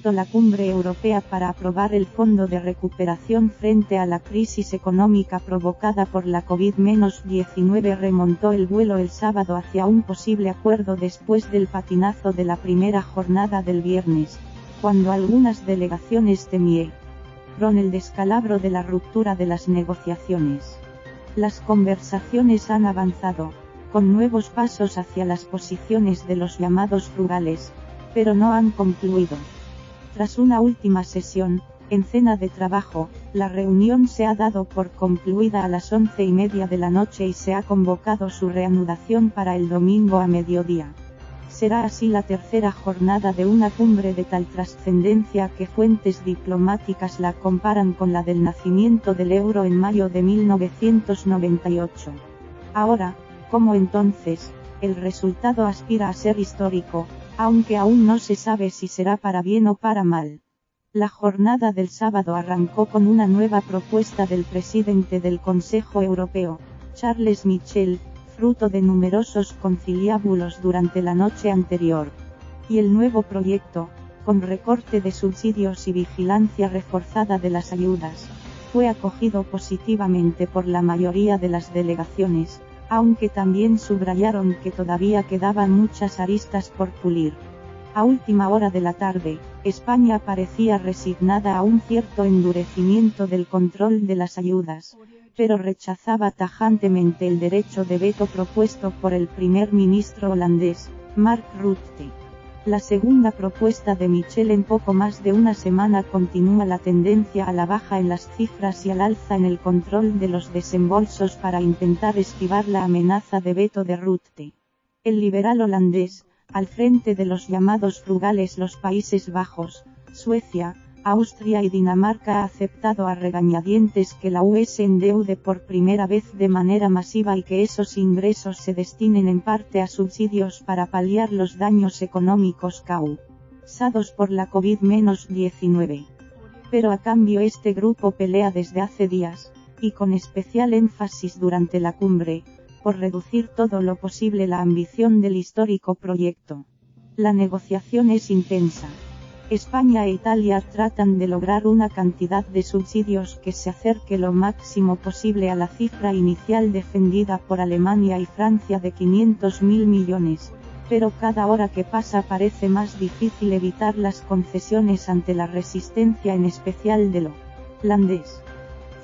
La cumbre europea para aprobar el Fondo de Recuperación frente a la crisis económica provocada por la COVID-19 remontó el vuelo el sábado hacia un posible acuerdo después del patinazo de la primera jornada del viernes, cuando algunas delegaciones temieron el descalabro de la ruptura de las negociaciones. Las conversaciones han avanzado, con nuevos pasos hacia las posiciones de los llamados frugales, pero no han concluido. Tras una última sesión, en cena de trabajo, la reunión se ha dado por concluida a las 11:30 de la noche y se ha convocado su reanudación para el domingo a mediodía. Será así la tercera jornada de una cumbre de tal trascendencia que fuentes diplomáticas la comparan con la del nacimiento del euro en mayo de 1998. Ahora, como entonces, el resultado aspira a ser histórico, aunque aún no se sabe si será para bien o para mal. La jornada del sábado arrancó con una nueva propuesta del presidente del Consejo Europeo, Charles Michel, fruto de numerosos conciliábulos durante la noche anterior. Y el nuevo proyecto, con recorte de subsidios y vigilancia reforzada de las ayudas, fue acogido positivamente por la mayoría de las delegaciones, aunque también subrayaron que todavía quedaban muchas aristas por pulir. A última hora de la tarde, España parecía resignada a un cierto endurecimiento del control de las ayudas, pero rechazaba tajantemente el derecho de veto propuesto por el primer ministro holandés, Mark Rutte. La segunda propuesta de Michel en poco más de una semana continúa la tendencia a la baja en las cifras y al alza en el control de los desembolsos para intentar esquivar la amenaza de veto de Rutte. El liberal holandés, al frente de los llamados frugales los Países Bajos, Suecia, Austria y Dinamarca ha aceptado a regañadientes que la UE se endeude por primera vez de manera masiva y que esos ingresos se destinen en parte a subsidios para paliar los daños económicos causados por la COVID-19. Pero a cambio este grupo pelea desde hace días, y con especial énfasis durante la cumbre, por reducir todo lo posible la ambición del histórico proyecto. La negociación es intensa. España e Italia tratan de lograr una cantidad de subsidios que se acerque lo máximo posible a la cifra inicial defendida por Alemania y Francia de 500.000 millones, pero cada hora que pasa parece más difícil evitar las concesiones ante la resistencia en especial de los holandeses.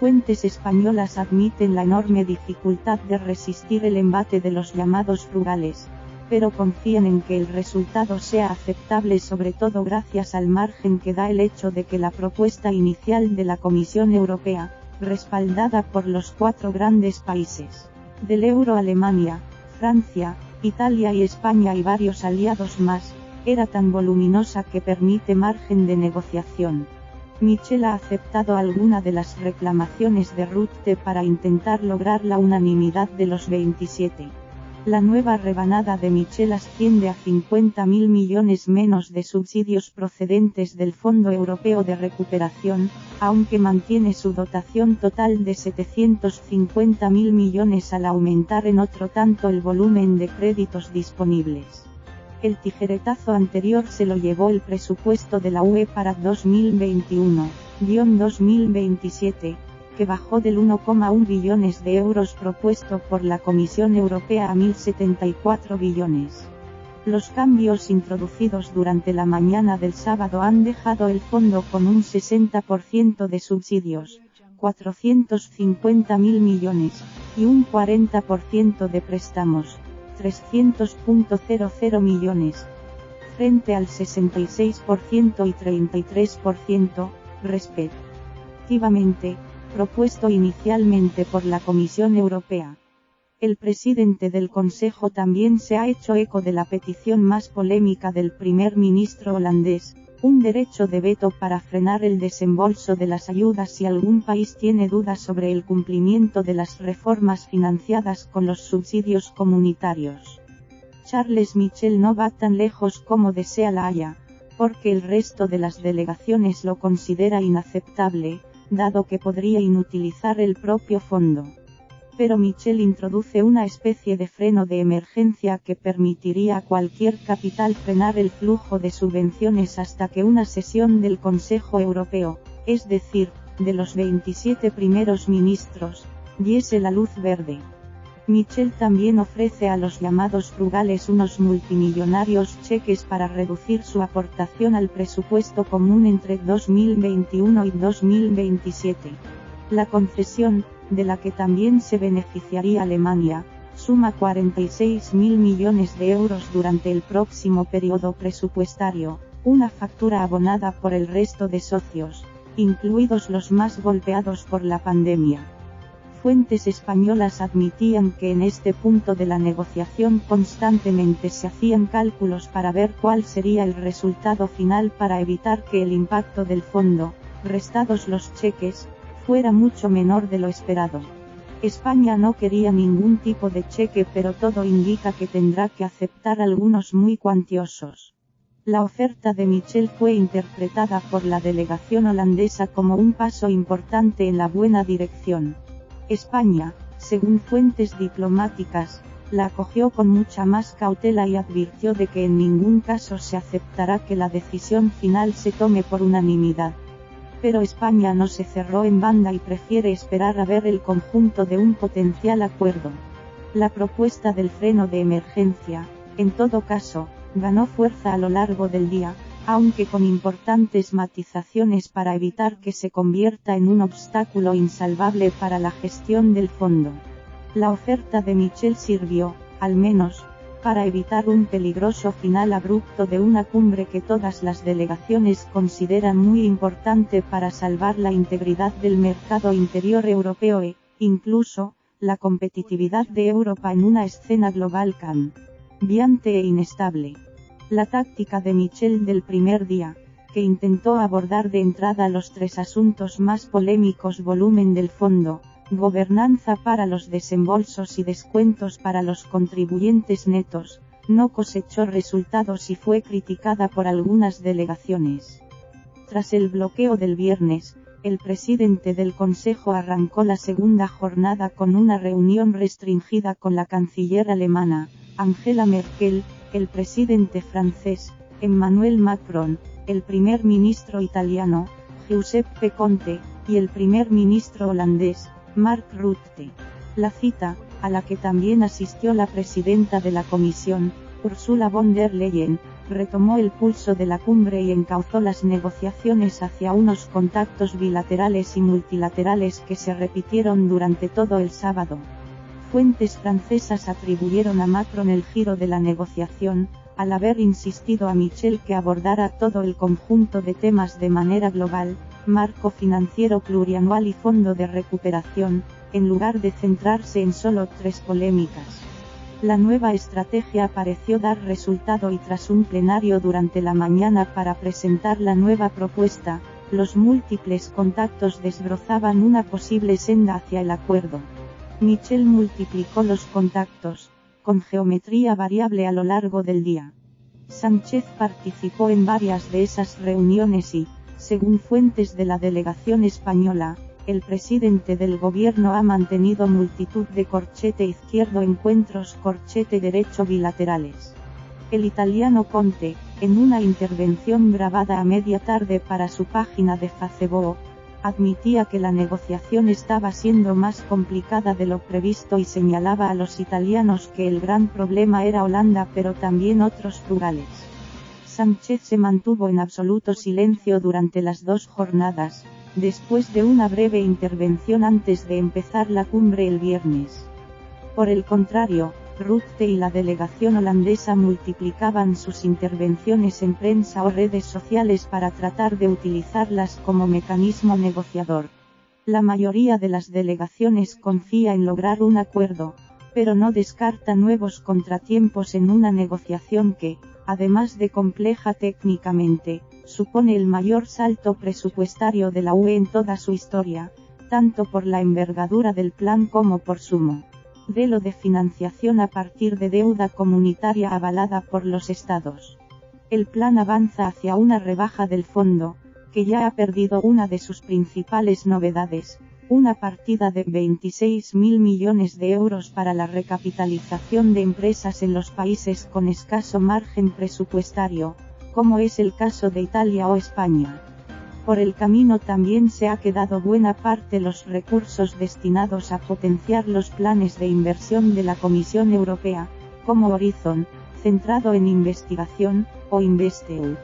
Fuentes españolas admiten la enorme dificultad de resistir el embate de los llamados frugales, pero confían en que el resultado sea aceptable sobre todo gracias al margen que da el hecho de que la propuesta inicial de la Comisión Europea, respaldada por los cuatro grandes países del euro Alemania, Francia, Italia y España y varios aliados más, era tan voluminosa que permite margen de negociación. Michel ha aceptado alguna de las reclamaciones de Rutte para intentar lograr la unanimidad de los 27. La nueva rebanada de Michel asciende a 50.000 millones menos de subsidios procedentes del Fondo Europeo de Recuperación, aunque mantiene su dotación total de 750.000 millones al aumentar en otro tanto el volumen de créditos disponibles. El tijeretazo anterior se lo llevó el presupuesto de la UE para 2021-2027, que bajó del 1,1 billones de euros propuesto por la Comisión Europea a 1.074 billones. Los cambios introducidos durante la mañana del sábado han dejado el fondo con un 60% de subsidios, 450.000 millones, y un 40% de préstamos, 300.00 millones, frente al 66% y 33%, respectivamente, propuesto inicialmente por la Comisión Europea. El presidente del Consejo también se ha hecho eco de la petición más polémica del primer ministro holandés, un derecho de veto para frenar el desembolso de las ayudas si algún país tiene dudas sobre el cumplimiento de las reformas financiadas con los subsidios comunitarios. Charles Michel no va tan lejos como desea La Haya, porque el resto de las delegaciones lo considera inaceptable, dado que podría inutilizar el propio fondo. Pero Michel introduce una especie de freno de emergencia que permitiría a cualquier capital frenar el flujo de subvenciones hasta que una sesión del Consejo Europeo, es decir, de los 27 primeros ministros, diese la luz verde. Michel también ofrece a los llamados frugales unos multimillonarios cheques para reducir su aportación al presupuesto común entre 2021 y 2027. La concesión, de la que también se beneficiaría Alemania, suma 46.000 millones de euros durante el próximo periodo presupuestario, una factura abonada por el resto de socios, incluidos los más golpeados por la pandemia. Fuentes españolas admitían que en este punto de la negociación constantemente se hacían cálculos para ver cuál sería el resultado final para evitar que el impacto del fondo, restados los cheques, fuera mucho menor de lo esperado. España no quería ningún tipo de cheque, pero todo indica que tendrá que aceptar algunos muy cuantiosos. La oferta de Michel fue interpretada por la delegación holandesa como un paso importante en la buena dirección. España, según fuentes diplomáticas, la acogió con mucha más cautela y advirtió de que en ningún caso se aceptará que la decisión final se tome por unanimidad. Pero España no se cerró en banda y prefiere esperar a ver el conjunto de un potencial acuerdo. La propuesta del freno de emergencia, en todo caso, ganó fuerza a lo largo del día, aunque con importantes matizaciones para evitar que se convierta en un obstáculo insalvable para la gestión del fondo. La oferta de Michel sirvió, al menos, para evitar un peligroso final abrupto de una cumbre que todas las delegaciones consideran muy importante para salvar la integridad del mercado interior europeo e, incluso, la competitividad de Europa en una escena global cambiante e inestable. La táctica de Michel del primer día, que intentó abordar de entrada los tres asuntos más polémicos: volumen del fondo, gobernanza para los desembolsos y descuentos para los contribuyentes netos, no cosechó resultados y fue criticada por algunas delegaciones. Tras el bloqueo del viernes, el presidente del Consejo arrancó la segunda jornada con una reunión restringida con la canciller alemana, Angela Merkel, el presidente francés, Emmanuel Macron, el primer ministro italiano, Giuseppe Conte, y el primer ministro holandés, Mark Rutte. La cita, a la que también asistió la presidenta de la Comisión, Ursula von der Leyen, retomó el pulso de la cumbre y encauzó las negociaciones hacia unos contactos bilaterales y multilaterales que se repitieron durante todo el sábado. Fuentes francesas atribuyeron a Macron el giro de la negociación, al haber insistido a Michel que abordara todo el conjunto de temas de manera global, marco financiero plurianual y fondo de recuperación, en lugar de centrarse en solo tres polémicas. La nueva estrategia pareció dar resultado y tras un plenario durante la mañana para presentar la nueva propuesta, los múltiples contactos desbrozaban una posible senda hacia el acuerdo. Michel multiplicó los contactos, con geometría variable a lo largo del día. Sánchez participó en varias de esas reuniones y, según fuentes de la delegación española, el presidente del gobierno ha mantenido multitud de corchete izquierdo encuentros corchete derecho bilaterales. El italiano Conte, en una intervención grabada a media tarde para su página de Facebook, admitía que la negociación estaba siendo más complicada de lo previsto y señalaba a los italianos que el gran problema era Holanda, pero también otros frugales. Sánchez se mantuvo en absoluto silencio durante las dos jornadas, después de una breve intervención antes de empezar la cumbre el viernes. Por el contrario, Rutte y la delegación holandesa multiplicaban sus intervenciones en prensa o redes sociales para tratar de utilizarlas como mecanismo negociador. La mayoría de las delegaciones confía en lograr un acuerdo, pero no descarta nuevos contratiempos en una negociación que, además de compleja técnicamente, supone el mayor salto presupuestario de la UE en toda su historia, tanto por la envergadura del plan como por su modelo de financiación a partir de deuda comunitaria avalada por los estados. El plan avanza hacia una rebaja del fondo, que ya ha perdido una de sus principales novedades, una partida de 26.000 millones de euros para la recapitalización de empresas en los países con escaso margen presupuestario, como es el caso de Italia o España. Por el camino también se ha quedado buena parte los recursos destinados a potenciar los planes de inversión de la Comisión Europea, como Horizon, centrado en investigación, o InvestEU.